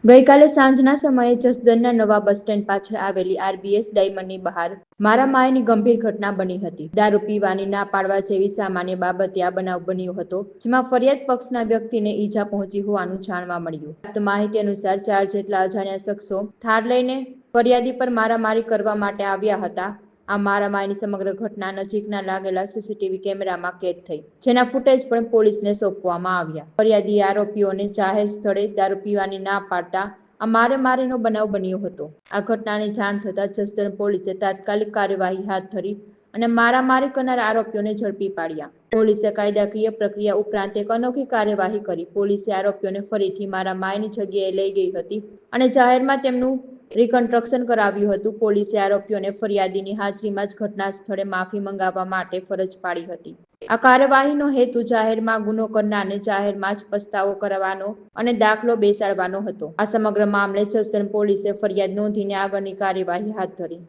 ગઈકાલે સાંજના સમયે જસદણના નવા બસ સ્ટેન્ડ પાછળ આવેલી આરબીએસ ડાયમંડની બહાર મારામારીની ગંભીર ઘટના બની હતી. દારૂ પીવાની ના પાડવા જેવી સામાન્ય બાબતે આ બનાવ બન્યો હતો, જેમાં ફરિયાદ પક્ષના વ્યક્તિને ઈજા પહોંચી હોવાનું જાણવા મળ્યું. પ્રાપ્ત માહિતી અનુસાર 4 જેટલા અજાણ્યા શખ્સો થાર લઈને ફરિયાદી પર મારામારી કરવા માટે આવ્યા હતા. આ મારામારીની સમગ્ર ઘટના નજીકના લાગેલા સીસીટીવી કેમેરામાં કેદ થઈ, જેના ફૂટેજ પણ પોલીસને સોંપવામાં આવ્યા. ફરિયાદી આરોપીઓને જાહેર સ્થળે દારૂ પીવાની ના પાડતા આ મારામારીનો બનાવ બન્યો હતો. આ ઘટનાની જાણ થતાં જસદણ પોલીસે તાત્કાલિક કાર્યવાહી હાથ ધરી અને મારામારી કરનાર આરોપીઓને ઝડપી પાડ્યા. પોલીસે કાયદાકીય પ્રક્રિયા ઉપરાંત એક અનોખી કાર્યવાહી કરી. પોલીસે આરોપીઓને ફરીથી મારામારીની જગ્યાએ લઈ ગઈ હતી અને જાહેરમાં તેમનું રિકન્સ્ટ્રક્શન કરાવ્યું હતું. પોલીસે આરોપીઓને ફરિયાદીની હાજરીમાં જ ઘટના સ્થળે માફી મંગાવવા માટે ફરજ પાડી હતી. આ કાર્યવાહીનો હેતુ જાહેરમાં ગુનો કરનારને જાહેરમાં જ પસ્તાવો કરવાનો અને દાખલો બેસાડવાનો હતો. આ સમગ્ર મામલે જસદણ પોલીસે ફરિયાદ નોંધીને આગળની કાર્યવાહી હાથ ધરી.